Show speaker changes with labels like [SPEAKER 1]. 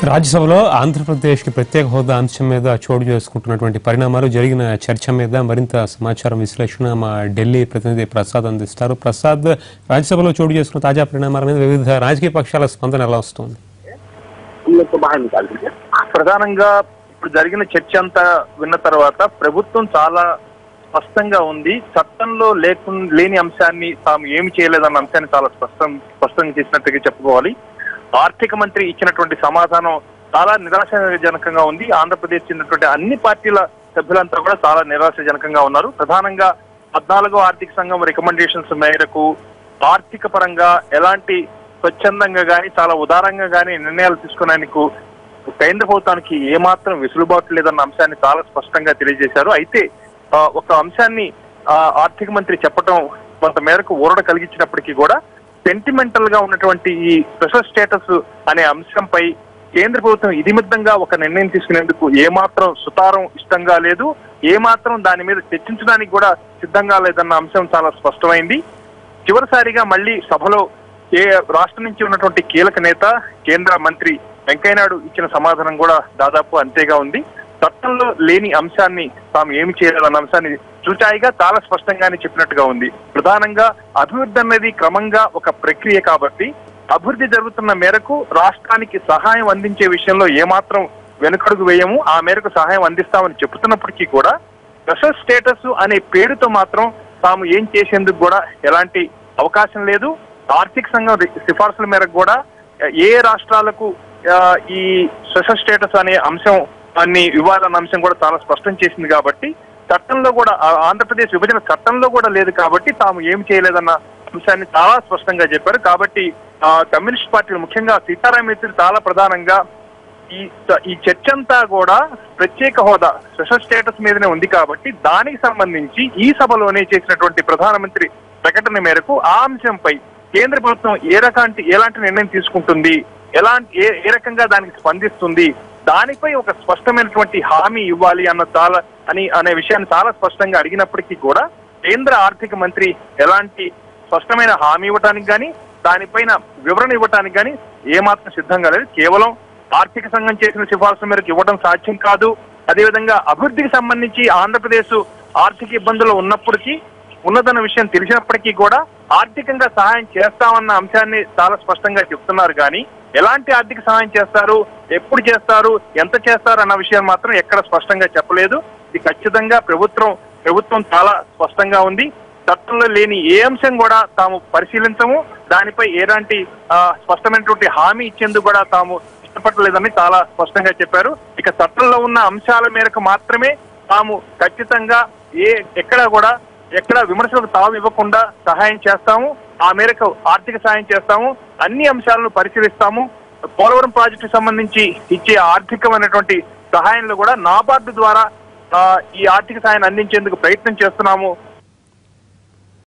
[SPEAKER 1] రాజ్యసభలో ఆంధ్రప్రదేశ్కి ప్రత్యేక హోదా అంశం మీద చోటు చేసుకుంటున్నటువంటి పరిణామాలు జరిగిన చర్చ మీద మరింత సమాచారం విశ్లేషణ మా ఢిల్లీ ప్రతినిధి ప్రసాద్ అందిస్తారు. ప్రసాద్, రాజ్యసభలో చోటు చేసుకున్న తాజా పరిణామాల మీద వివిధ రాజకీయ పక్షాల స్పందన ఎలా వస్తుంది?
[SPEAKER 2] ప్రధానంగా ఇప్పుడు జరిగిన చర్చ అంతా విన్న తర్వాత ప్రభుత్వం చాలా స్పష్టంగా ఉంది. చట్టంలో లేని అంశాన్ని తాము ఏమి చేయలేదన్న అంశాన్ని చాలా స్పష్టంగా చేసినట్టుగా చెప్పుకోవాలి. ఆర్థిక మంత్రి ఇచ్చినటువంటి సమాధానం చాలా నిరాశాజనకంగా ఉంది. ఆంధ్రప్రదేశ్ చెందినటువంటి అన్ని పార్టీల సభ్యులంతా కూడా చాలా నిరాశాజనకంగా ఉన్నారు. ప్రధానంగా 14వ ఆర్థిక సంఘం రికమెండేషన్స్ మేరకు ఆర్థిక పరంగా ఎలాంటి స్వచ్ఛందంగా గానీ చాలా ఉదారంగా గానీ నిర్ణయాలు తీసుకునేందుకు కేంద్ర ప్రభుత్వానికి ఏమాత్రం వెసులుబాటు లేదన్న అంశాన్ని చాలా స్పష్టంగా తెలియజేశారు. అయితే ఒక అంశాన్ని ఆర్థిక మంత్రి చెప్పడం కొంత మేరకు ఊరట కలిగించినప్పటికీ కూడా సెంటిమెంటల్ గా ఉన్నటువంటి ఈ స్పెషల్ స్టేటస్ అనే అంశంపై కేంద్ర ప్రభుత్వం ఇదిమిద్దంగా ఒక నిర్ణయం తీసుకునేందుకు ఏమాత్రం సుతారం ఇష్టంగా లేదు, ఏమాత్రం దాని మీద చర్చించడానికి కూడా సిద్ధంగా లేదన్న అంశం చాలా స్పష్టమైంది. చివరిసారిగా మళ్ళీ సభలో రాష్ట్రం నుంచి ఉన్నటువంటి కీలక నేత కేంద్ర మంత్రి వెంకయ్యనాయుడు ఇచ్చిన సమాధానం కూడా దాదాపు అంతేగా ఉంది. చట్టంలో లేని అంశాన్ని తాము ఏమి చేయాలన్న అంశాన్ని చూచాయిగా చాలా స్పష్టంగానే చెప్పినట్టుగా ఉంది. ప్రధానంగా అభివృద్ధి అనేది క్రమంగా ఒక ప్రక్రియ కాబట్టి అభివృద్ధి జరుగుతున్న మేరకు రాష్ట్రానికి సహాయం అందించే విషయంలో ఏమాత్రం వెనుకడుగు వేయము, ఆ మేరకు సహాయం అందిస్తామని చెబుతున్నప్పటికీ కూడా స్పెషల్ స్టేటస్ అనే పేరుతో మాత్రం తాము ఏం చేసేందుకు కూడా ఎలాంటి అవకాశం లేదు. ఆర్థిక సంఘం సిఫార్సుల మేరకు కూడా ఏ రాష్ట్రాలకు ఈ స్పెషల్ స్టేటస్ అనే అంశం అన్ని ఇవ్వాలన్న అంశం కూడా చాలా స్పష్టం చేసింది. కాబట్టి చట్టంలో కూడా ఆంధ్రప్రదేశ్ విభజన చట్టంలో కూడా లేదు కాబట్టి తాము ఏమి చేయలేదన్న అంశాన్ని చాలా స్పష్టంగా చెప్పారు. కాబట్టి కమ్యూనిస్ట్ పార్టీలు ముఖ్యంగా సీతారాం యేచూరి చాలా ప్రధానంగా ఈ చర్చ అంతా కూడా ప్రత్యేక హోదా స్పెషల్ స్టేటస్ మీదనే ఉంది కాబట్టి దానికి సంబంధించి ఈ సభలోనే చేసినటువంటి ప్రధానమంత్రి ప్రకటన మేరకు ఆ అంశంపై కేంద్ర ప్రభుత్వం ఎలాంటి నిర్ణయం తీసుకుంటుంది, ఏ రకంగా దానికి స్పందిస్తుంది, దానిపై ఒక స్పష్టమైనటువంటి హామీ ఇవ్వాలి అనే విషయాన్ని చాలా స్పష్టంగా అడిగినప్పటికీ కూడా కేంద్ర ఆర్థిక మంత్రి ఎలాంటి స్పష్టమైన హామీ ఇవ్వటానికి కానీ దానిపైన వివరణ ఇవ్వటానికి కానీ ఏమాత్రం సిద్ధంగా లేదు. కేవలం ఆర్థిక సంఘం చేసిన సిఫార్సు మేరకు ఇవ్వడం సాధ్యం కాదు. అదేవిధంగా అభివృద్ధికి సంబంధించి ఆంధ్రప్రదేశ్ ఆర్థిక ఇబ్బందులు ఉన్నదన్న విషయం తెలిసినప్పటికీ కూడా ఆర్థికంగా సహాయం చేస్తామన్న అంశాన్ని చాలా స్పష్టంగా చెప్తున్నారు. కానీ ఎలాంటి ఆర్థిక సహాయం చేస్తారు, ఎప్పుడు చేస్తారు, ఎంత చేస్తారు అన్న విషయం మాత్రం ఎక్కడ స్పష్టంగా చెప్పలేదు. ఇది ఖచ్చితంగా ప్రభుత్వం చాలా స్పష్టంగా ఉంది. చట్టంలో లేని ఏ అంశం కూడా తాము పరిశీలించము, దానిపై ఎలాంటి స్పష్టమైనటువంటి హామీ ఇచ్చేందుకు కూడా తాము ఇష్టపడలేదని చాలా స్పష్టంగా చెప్పారు. ఇక చట్టంలో ఉన్న అంశాల మేరకు మాత్రమే తాము ఖచ్చితంగా ఎక్కడ విమర్శలకు తావు ఇవ్వకుండా సహాయం చేస్తాము, ఆ మేరకు ఆర్థిక సహాయం చేస్తాము, అన్ని అంశాలను పరిశీలిస్తాము. పోలవరం ప్రాజెక్టుకు సంబంధించి ఇచ్చే ఆర్థికమైనటువంటి సహాయంలో కూడా నాబార్డు ద్వారా ఈ ఆర్థిక సహాయాన్ని అందించేందుకు ప్రయత్నం చేస్తున్నాము